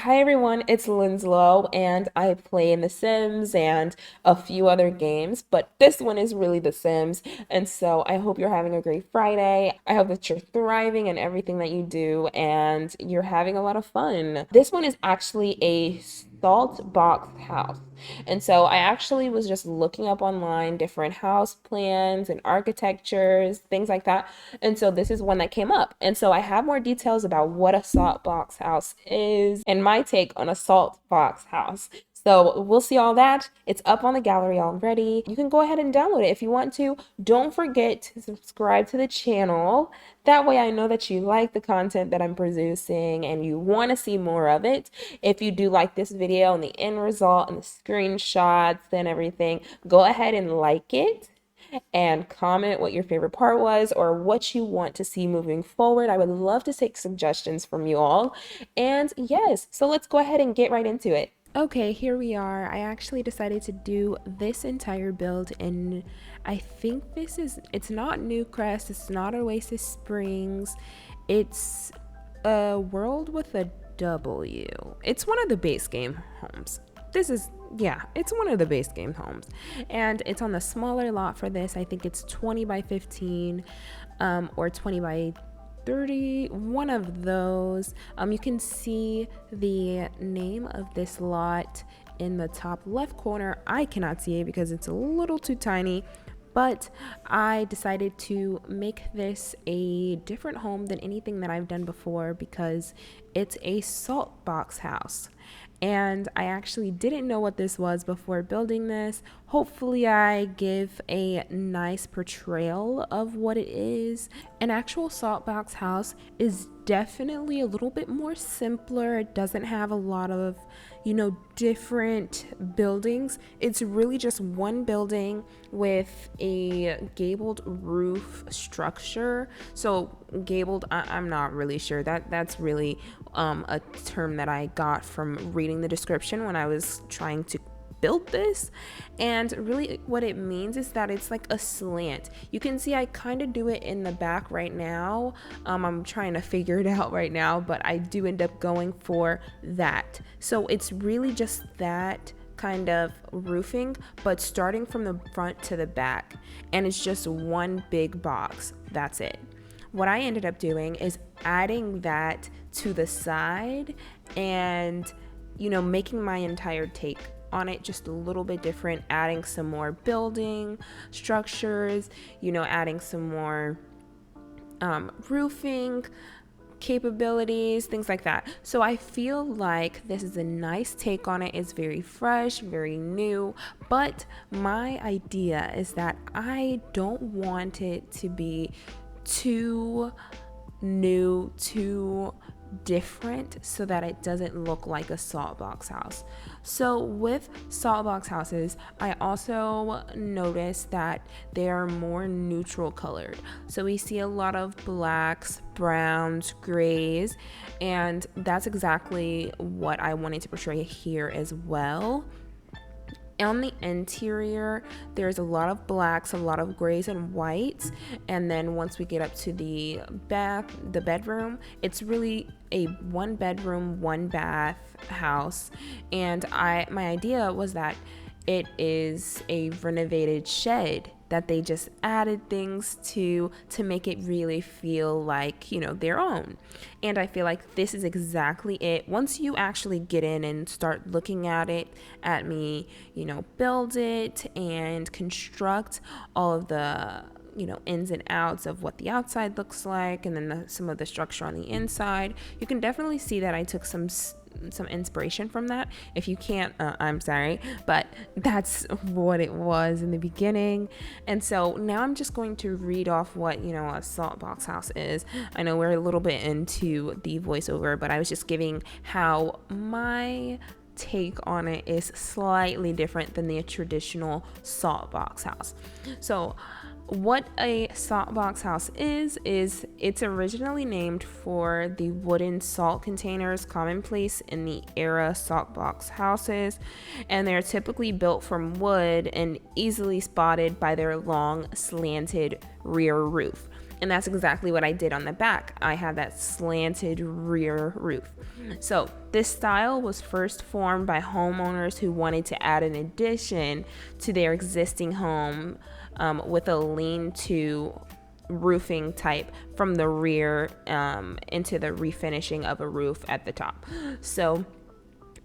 Hi everyone, it's Lynslo, and I play in The Sims and a few other games, but this one is really The Sims. And so I hope you're having a great Friday. I hope that you're thriving in everything that you do and you're having a lot of fun. This one is actually a salt box house. And so I actually was just looking up online different house plans and architectures, things like that. And so this is one that came up. And so I have more details about what a salt box house is and my take on a salt box house. So we'll see all that. It's up on the gallery already. You can go ahead and download it if you want to. Don't forget to subscribe to the channel. That way I know that you like the content that I'm producing and you want to see more of it. If you do like this video and the end result and the screenshots and everything, go ahead and like it and comment what your favorite part was or what you want to see moving forward. I would love to take suggestions from you all. And yes, so let's go ahead and get right into it. Okay, here we are. I actually decided to do this entire build and I think it's not Newcrest, it's not Oasis Springs, it's a world with a W. It's one of the base game homes. It's one of the base game homes. And it's on the smaller lot for this. I think it's 20 by 15 or 20 by 30, one of those. You can see the name of this lot in the top left corner. I cannot see it because it's a little too tiny, but I decided to make this a different home than anything that I've done before because it's a salt box house. And I actually didn't know what this was before building this. Hopefully I give a nice portrayal of what it is. An actual saltbox house is definitely a little bit more simpler. It doesn't have a lot of, different buildings. It's really just one building with a gabled roof structure. So gabled, I'm not really sure. That's really a term that I got from reading the description when I was trying to build this. And really what it means is that it's like a slant. You can see I kind of do it in the back right now. I'm trying to figure it out right now, but I do end up going for that. So it's really just that kind of roofing, but starting from the front to the back, and it's just one big box. That's it. What I ended up doing is adding that to the side and making my entire take on it just a little bit different, adding some more building structures, adding some more roofing capabilities, things like that. So I feel like this is a nice take on it. It's very fresh, very new, but my idea is that I don't want it to be too new, too different, so that it doesn't look like a salt box house. So with salt box houses, I also noticed that they are more neutral colored. So we see a lot of blacks, browns, grays, and that's exactly what I wanted to portray here as well. On the interior, there's a lot of blacks, a lot of grays and whites, and then once we get up to the bedroom, it's really a one bedroom, one bath house. And my idea was that it is a renovated shed that they just added things to make it really feel like, their own. And I feel like this is exactly it. Once you actually get in and start looking at me, build it and construct all of the ins and outs of what the outside looks like, and then some of the structure on the inside, you can definitely see that I took some inspiration from that. If you can't, I'm sorry, but that's what it was in the beginning. And so now I'm just going to read off what a salt box house is. I know we're a little bit into the voiceover, but I was just giving how my take on it is slightly different than the traditional salt box house. So what a salt box house is it's originally named for the wooden salt containers commonplace in the era salt box houses, and they're typically built from wood and easily spotted by their long slanted rear roof. And that's exactly what I did on the back. I had that slanted rear roof. So this style was first formed by homeowners who wanted to add an addition to their existing home, with a lean-to roofing type from the rear, into the refinishing of a roof at the top. So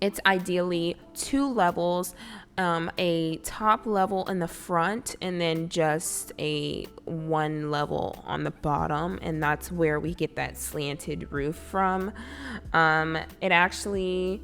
it's ideally 2 levels, a top level in the front and then just a 1 level on the bottom, and that's where we get that slanted roof from. It actually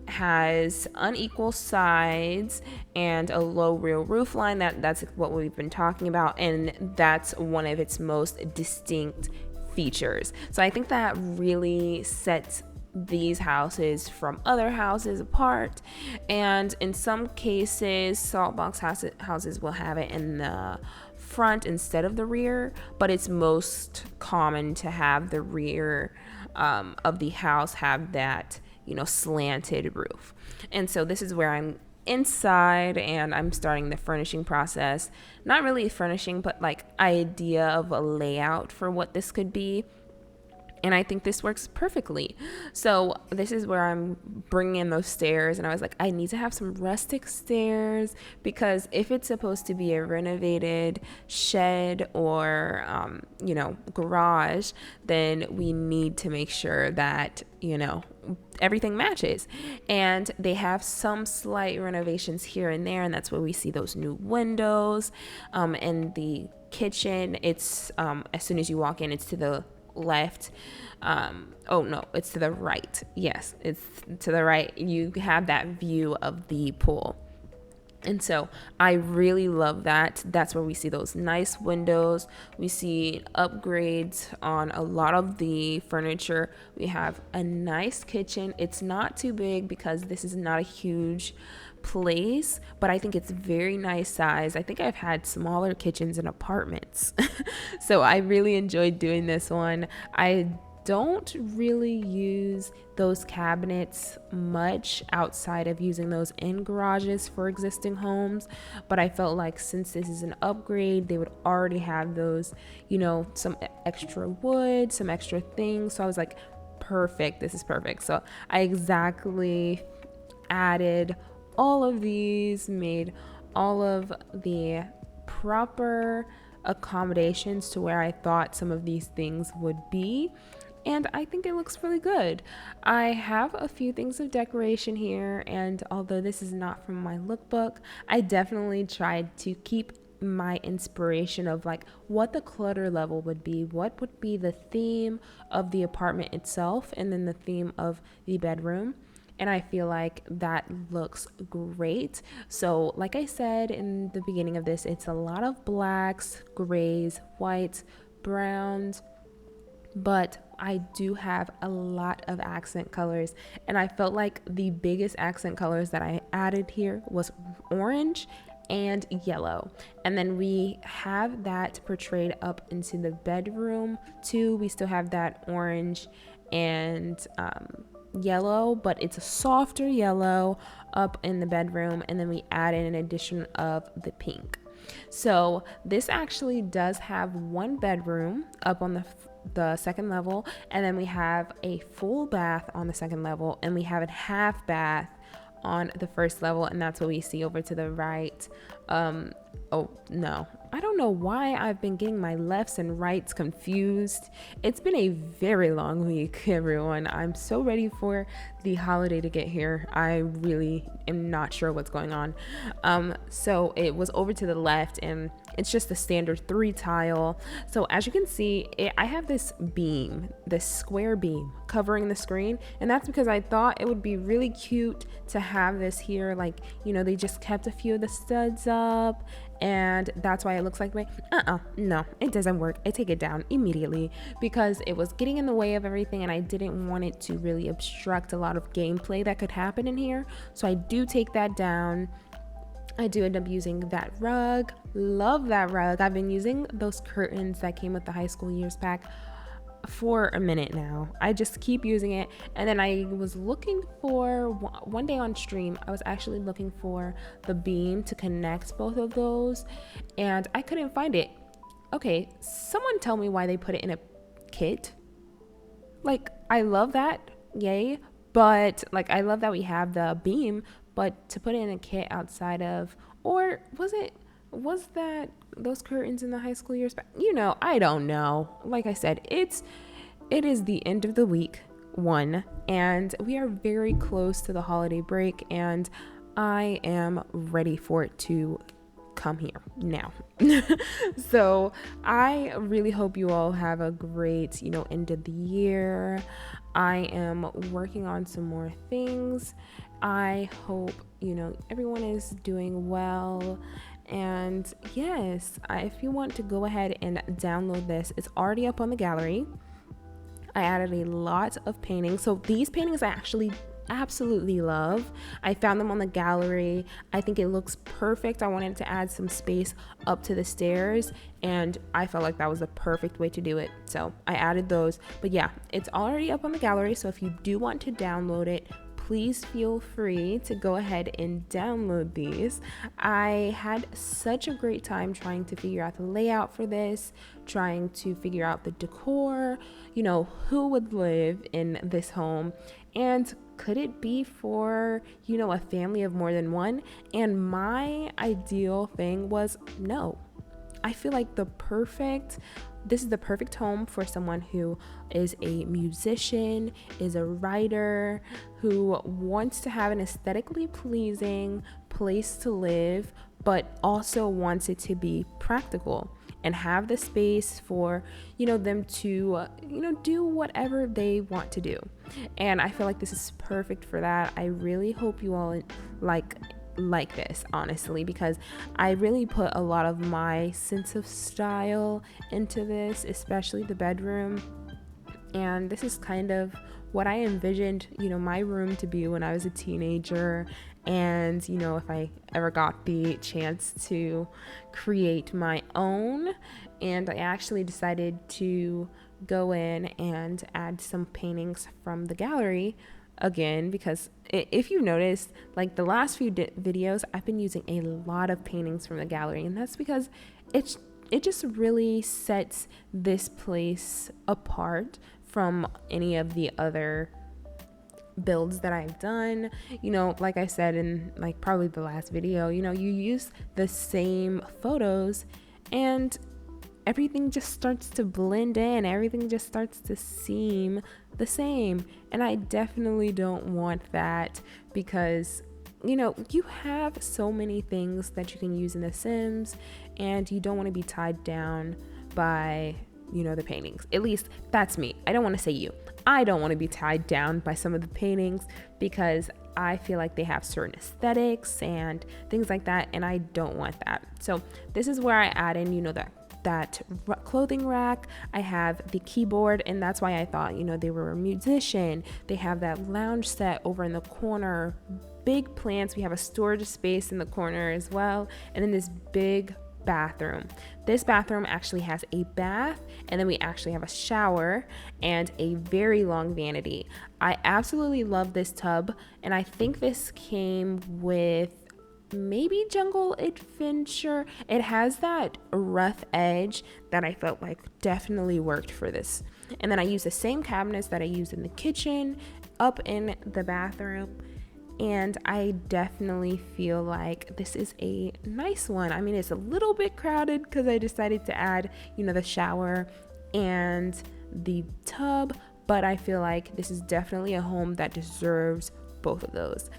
has unequal sides and a low real roof line. That's what we've been talking about, and that's one of its most distinct features. So I think that really sets these houses from other houses apart. And in some cases, Saltbox houses will have it in the front instead of the rear, but it's most common to have the rear of the house have that, slanted roof. And so this is where I'm inside and I'm starting the furnishing process. Not really furnishing, but like idea of a layout for what this could be. And I think this works perfectly. So this is where I'm bringing in those stairs. And I was like, I need to have some rustic stairs, because if it's supposed to be a renovated shed or, garage, then we need to make sure that, everything matches. And they have some slight renovations here and there. And that's where we see those new windows. And the kitchen, it's as soon as you walk in, it's to the left. It's to the right. Yes, it's to the right. You have that view of the pool. And so I really love that. That's where we see those nice windows. We see upgrades on a lot of the furniture. We have a nice kitchen. It's not too big because this is not a huge place, but I think it's very nice size. I think I've had smaller kitchens in apartments. So I really enjoyed doing this one. I don't really use those cabinets much outside of using those in garages for existing homes, but I felt like since this is an upgrade, they would already have those, some extra wood, some extra things. So I was like, perfect, this is perfect. So I exactly added all of these, made all of the proper accommodations to where I thought some of these things would be. And I think it looks really good. I have a few things of decoration here, and although this is not from my lookbook, I definitely tried to keep my inspiration of like what the clutter level would be, what would be the theme of the apartment itself, and then the theme of the bedroom. And I feel like that looks great. So like I said in the beginning of this, it's a lot of blacks, grays, whites, browns, but I do have a lot of accent colors, and I felt like the biggest accent colors that I added here was orange and yellow. And then we have that portrayed up into the bedroom too. We still have that orange and yellow, but it's a softer yellow up in the bedroom, and then we add in an addition of the pink. So this actually does have one bedroom up on the second level, and then we have a full bath on the second level, and we have a half bath on the first level, and that's what we see over to the right. I don't know why I've been getting my lefts and rights confused. It's been a very long week, everyone. I'm so ready for the holiday to get here. I really am not sure what's going on. So it was over to the left, and it's just the standard 3 tile. So as you can see, I have this beam, this square beam covering the screen, and that's because I thought it would be really cute to have this here. Like, they just kept a few of the studs up, and that's why it looks like no, it doesn't work. I take it down immediately because it was getting in the way of everything, and I didn't want it to really obstruct a lot of gameplay that could happen in here. So I do take that down. I do end up using that rug. Love that rug. I've been using those curtains that came with the high school years pack for a minute now. I just keep using it. And then I was looking for, one day on stream, I was actually looking for the beam to connect both of those, and I couldn't find it. Okay, someone tell me why they put it in a kit. Like, I love that, yay, but like, I love that we have the beam, but to put it in a kit outside of, or was that those curtains in the high school years back? I don't know. Like I said, it is the end of the week one, and we are very close to the holiday break, and I am ready for it to come here now. So I really hope you all have a great, end of the year. I am working on some more things. I hope, everyone is doing well. And yes, if you want to go ahead and download this, it's already up on the gallery. I added a lot of paintings. So these paintings I actually absolutely love. I found them on the gallery. I think it looks perfect. I wanted to add some space up to the stairs, and I felt like that was the perfect way to do it. So I added those. But yeah, it's already up on the gallery. So if you do want to download it, please feel free to go ahead and download these. I had such a great time trying to figure out the layout for this, trying to figure out the decor, who would live in this home, and could it be for, a family of more than one? And my ideal thing was no. I feel like this is the perfect home for someone who is a musician, is a writer, who wants to have an aesthetically pleasing place to live, but also wants it to be practical and have the space for, them to, do whatever they want to do. And I feel like this is perfect for that. I really hope you all like this, honestly, because I really put a lot of my sense of style into this, especially the bedroom. And this is kind of what I envisioned, my room to be when I was a teenager. And, if I ever got the chance to create my own. And I actually decided to go in and add some paintings from the gallery again, because if you noticed, like the last few videos, I've been using a lot of paintings from the gallery, and that's because it just really sets this place apart from any of the other builds that I've done. Like I said in like probably the last video, you use the same photos and everything just starts to blend in. Everything just starts to seem the same. And I definitely don't want that, because you have so many things that you can use in The Sims, and you don't want to be tied down by, the paintings. At least that's me. I don't want to say you. I don't want to be tied down by some of the paintings, because I feel like they have certain aesthetics and things like that, and I don't want that. So this is where I add in, that clothing rack. I have the keyboard, and that's why I thought, they were a musician. They have that lounge set over in the corner, big plants. We have a storage space in the corner as well, and then this big bathroom. This bathroom actually has a bath, and then we actually have a shower and a very long vanity. I absolutely love this tub, and I think this came with maybe Jungle Adventure. It has that rough edge that I felt like definitely worked for this. And then I use the same cabinets that I used in the kitchen up in the bathroom, and I definitely feel like this is a nice one. I mean, it's a little bit crowded because I decided to add, the shower and the tub, but I feel like this is definitely a home that deserves both of those.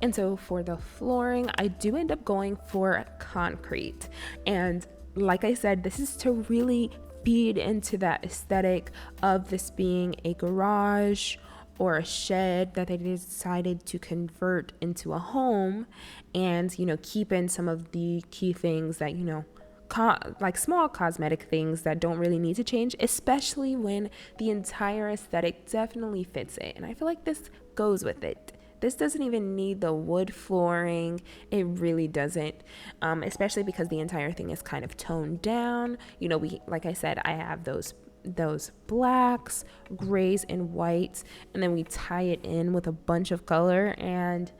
And so for the flooring, I do end up going for concrete. And like I said, this is to really feed into that aesthetic of this being a garage or a shed that they decided to convert into a home, and, keep in some of the key things that, like small cosmetic things that don't really need to change, especially when the entire aesthetic definitely fits it. And I feel like this goes with it. This doesn't even need the wood flooring. It really doesn't, especially because the entire thing is kind of toned down. Like I said, I have those blacks, grays, and whites, and then we tie it in with a bunch of color, and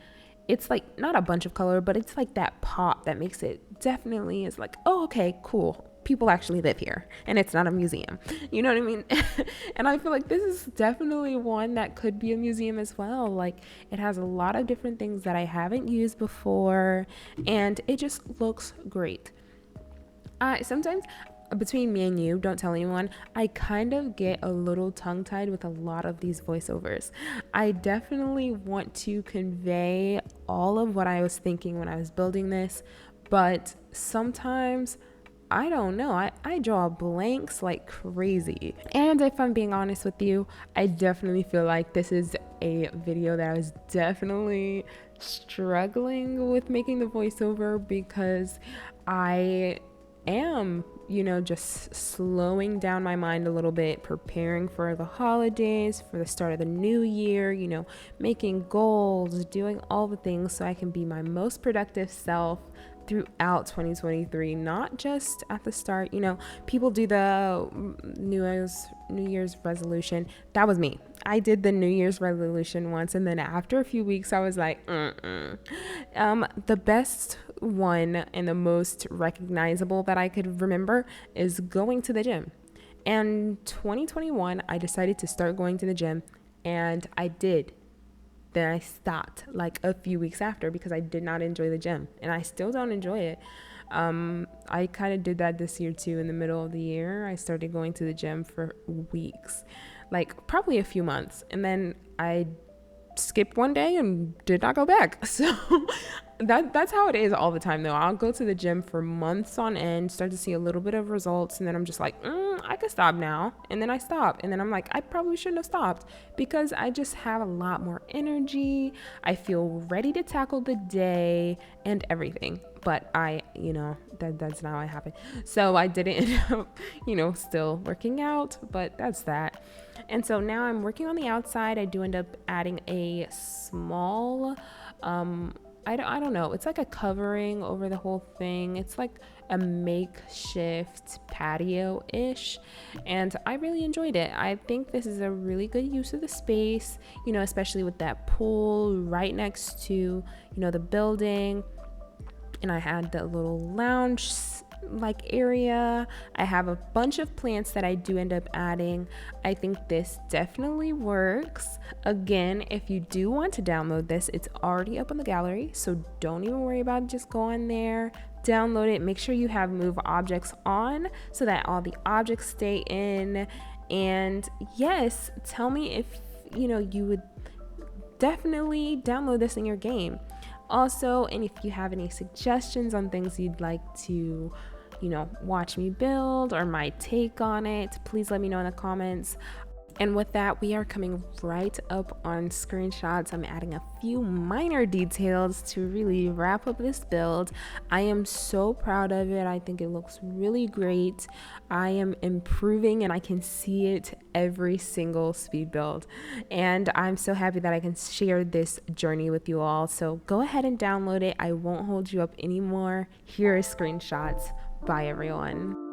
it's like not a bunch of color, but it's like that pop that makes it definitely is like, oh, okay, cool, people actually live here and it's not a museum. You know what I mean? And I feel like this is definitely one that could be a museum as well. Like, it has a lot of different things that I haven't used before, and it just looks great. Sometimes, between me and you, don't tell anyone, I kind of get a little tongue tied with a lot of these voiceovers. I definitely want to convey all of what I was thinking when I was building this, but sometimes I don't know. I draw blanks like crazy. And if I'm being honest with you, I definitely feel like this is a video that I was definitely struggling with making the voiceover, because I am, just slowing down my mind a little bit, preparing for the holidays, for the start of the new year, making goals, doing all the things so I can be my most productive self throughout 2023, not just at the start. People do the New Year's resolution. That was me. I did the New Year's resolution once, and then after a few weeks I was like, the best one and the most recognizable that I could remember is going to the gym. And 2021 I decided to start going to the gym, and I did. Then I stopped like a few weeks after because I did not enjoy the gym, and I still don't enjoy it. I kind of did that this year too. In the middle of the year, I started going to the gym for weeks, like probably a few months, and then I skipped one day and did not go back. So that's how it is all the time though. I'll go to the gym for months on end, start to see a little bit of results, and then I'm just like, I could stop now. And then I stop, and then I'm like, I probably shouldn't have stopped, because I just have a lot more energy. I feel ready to tackle the day and everything. But that's not what happened. So I didn't end up, still working out, but that's that. And so now I'm working on the outside. I do end up adding a small, I don't know. It's like a covering over the whole thing. It's like a makeshift patio-ish, and I really enjoyed it. I think this is a really good use of the space, especially with that pool right next to, the building. And I had the little lounge like area. I have a bunch of plants that I do end up adding. I think this definitely works. Again, if you do want to download this, it's already up on the gallery, so don't even worry about it. Just go on there, download it. Make sure you have move objects on so that all the objects stay in. And yes, tell me if you would definitely download this in your game. Also, and if you have any suggestions on things you'd like to, watch me build, or my take on it, please let me know in the comments. And with that, we are coming right up on screenshots. I'm adding a few minor details to really wrap up this build. I am so proud of it. I think it looks really great. I am improving, and I can see it every single speed build. And I'm so happy that I can share this journey with you all. So go ahead and download it. I won't hold you up anymore. Here are screenshots. Bye, everyone.